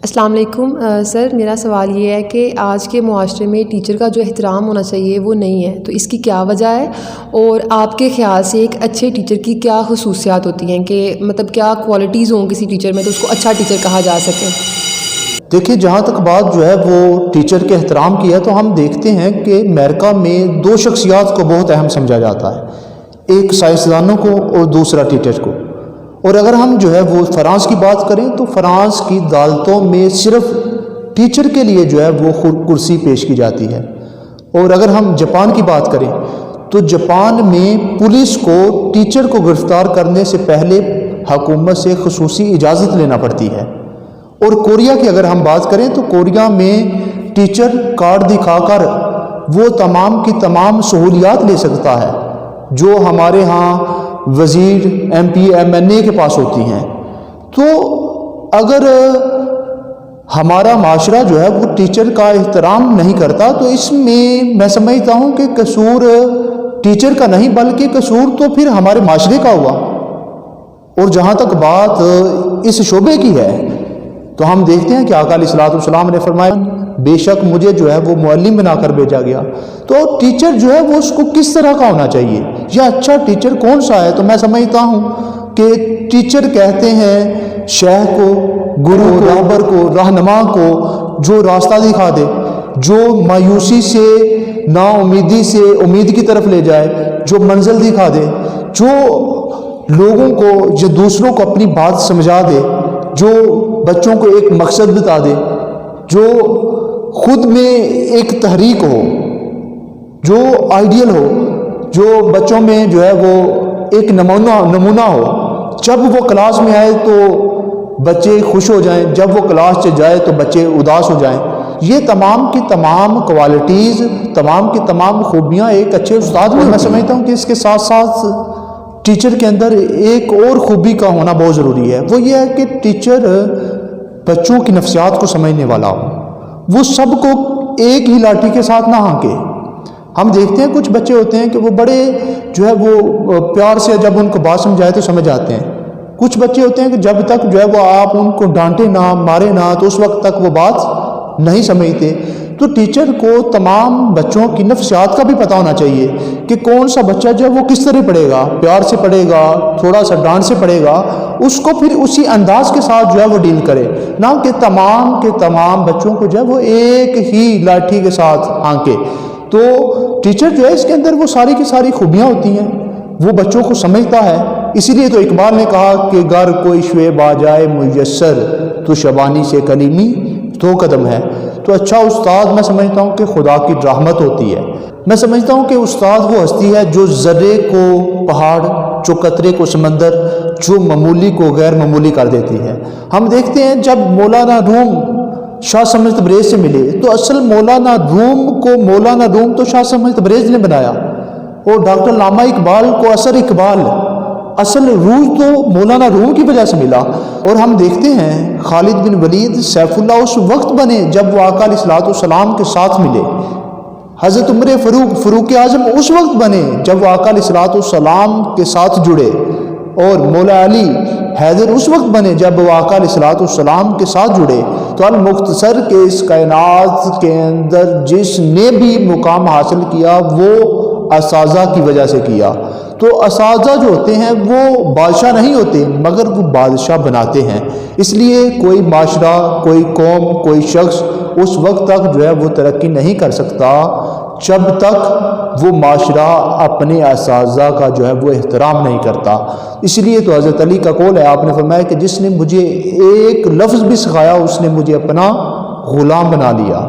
السلام علیکم سر، میرا سوال یہ ہے کہ آج کے معاشرے میں ٹیچر کا جو احترام ہونا چاہیے وہ نہیں ہے، تو اس کی کیا وجہ ہے؟ اور آپ کے خیال سے ایک اچھے ٹیچر کی کیا خصوصیات ہوتی ہیں کہ مطلب کیا کوالٹیز ہوں کسی ٹیچر میں تو اس کو اچھا ٹیچر کہا جا سکے؟ دیکھیے، جہاں تک بات جو ہے وہ ٹیچر کے احترام کی ہے تو ہم دیکھتے ہیں کہ امریکہ میں دو شخصیات کو بہت اہم سمجھا جاتا ہے، ایک سائنسدانوں کو اور دوسرا ٹیچر کو۔ اور اگر ہم جو ہے وہ فرانس کی بات کریں تو فرانس کی عدالتوں میں صرف ٹیچر کے لیے جو ہے وہ کرسی پیش کی جاتی ہے۔ اور اگر ہم جاپان کی بات کریں تو جاپان میں پولیس کو ٹیچر کو گرفتار کرنے سے پہلے حکومت سے خصوصی اجازت لینا پڑتی ہے۔ اور کوریا کی اگر ہم بات کریں تو کوریا میں ٹیچر کارڈ دکھا کر وہ تمام کی تمام سہولیات لے سکتا ہے جو ہمارے ہاں وزیر، ایم پی، ایم این اے کے پاس ہوتی ہیں۔ تو اگر ہمارا معاشرہ جو ہے وہ ٹیچر کا احترام نہیں کرتا تو اس میں سمجھتا ہوں کہ قصور ٹیچر کا نہیں بلکہ قصور تو پھر ہمارے معاشرے کا ہوا۔ اور جہاں تک بات اس شعبے کی ہے تو ہم دیکھتے ہیں کہ آقا علیہ الصلوۃ والسلام نے فرمایا بے شک مجھے جو ہے وہ معلم بنا کر بھیجا گیا۔ تو ٹیچر جو ہے وہ اس کو کس طرح کا ہونا چاہیے یا اچھا ٹیچر کون سا ہے؟ تو میں سمجھتا ہوں کہ ٹیچر کہتے ہیں شیخ کو، گرو کو، رہبر کو، رہنما کو، جو راستہ دکھا دے، جو مایوسی سے، نا امیدی سے امید کی طرف لے جائے، جو منزل دکھا دے، جو لوگوں کو یا دوسروں کو اپنی بات سمجھا دے، جو بچوں کو ایک مقصد بتا دے، جو خود میں ایک تحریک ہو، جو آئیڈیل ہو، جو بچوں میں جو ہے وہ ایک نمونہ ہو۔ جب وہ کلاس میں آئے تو بچے خوش ہو جائیں، جب وہ کلاس سے جائے تو بچے اداس ہو جائیں۔ یہ تمام کی تمام کوالٹیز، تمام کی تمام خوبیاں ایک اچھے استاد میں میں سمجھتا ہوں کہ اس کے ساتھ ساتھ ٹیچر کے اندر ایک اور خوبی کا ہونا بہت ضروری ہے، وہ یہ ہے کہ ٹیچر بچوں کی نفسیات کو سمجھنے والا ہو، وہ سب کو ایک ہی لاٹھی کے ساتھ نہ ہانکے۔ ہم دیکھتے ہیں کچھ بچے ہوتے ہیں کہ وہ بڑے جو ہے وہ پیار سے جب ان کو بات سمجھائے تو سمجھ آتے ہیں، کچھ بچے ہوتے ہیں کہ جب تک جو ہے وہ آپ ان کو ڈانٹے نہ، مارے نہ تو اس وقت تک وہ بات نہیں سمجھتے۔ تو ٹیچر کو تمام بچوں کی نفسیات کا بھی پتہ ہونا چاہیے کہ کون سا بچہ جو ہے وہ کس طرح پڑھے گا، پیار سے پڑھے گا، تھوڑا سا ڈانٹ سے پڑھے گا، اس کو پھر اسی انداز کے ساتھ جو ہے وہ ڈیل کرے، نہ کہ تمام کے تمام بچوں کو جو ہے وہ ایک ہی لاٹھی کے ساتھ ہانکے۔ تو ٹیچر جو ہے اس کے اندر وہ ساری کی ساری خوبیاں ہوتی ہیں، وہ بچوں کو سمجھتا ہے۔ اسی لیے تو اقبال نے کہا کہ گر کوئی شعیب آ جائے میسر تو شبانی سے کلیمی دو قدم ہے۔ تو اچھا استاد میں سمجھتا ہوں کہ خدا کی رحمت ہوتی ہے۔ میں سمجھتا ہوں کہ استاد وہ ہستی ہے جو ذرے کو پہاڑ، جو قطرے کو سمندر، جو معمولی کو غیر معمولی کر دیتی ہے۔ ہم دیکھتے ہیں جب مولانا روم شاہ سمجھ تبریز سے ملے تو اصل مولانا روم تو شاہ سمجھ تبریز نے بنایا، اور ڈاکٹر علامہ اقبال کو اصل روح تو مولانا روم کی وجہ سے ملا۔ اور ہم دیکھتے ہیں خالد بن ولید سیف اللہ اس وقت بنے جب وہ آقا علیہ الصلوۃ والسلام کے ساتھ ملے، حضرت عمر فاروق اعظم اس وقت بنے جب وہ آقا علیہ الصلوۃ والسلام کے ساتھ جڑے، اور مولا علی حیدر اس وقت بنے جب وہ آقا علیہ الصلوۃ والسلام کے ساتھ جڑے۔ تو المختصر کے اس کائنات کے اندر جس نے بھی مقام حاصل کیا وہ اساتذہ کی وجہ سے کیا۔ تو اساتذہ جو ہوتے ہیں وہ بادشاہ نہیں ہوتے مگر وہ بادشاہ بناتے ہیں۔ اس لیے کوئی معاشرہ، کوئی قوم، کوئی شخص اس وقت تک جو ہے وہ ترقی نہیں کر سکتا جب تک وہ معاشرہ اپنے اساتذہ کا جو ہے وہ احترام نہیں کرتا۔ اس لیے تو حضرت علی کا قول ہے، آپ نے فرمایا کہ جس نے مجھے ایک لفظ بھی سکھایا اس نے مجھے اپنا غلام بنا لیا۔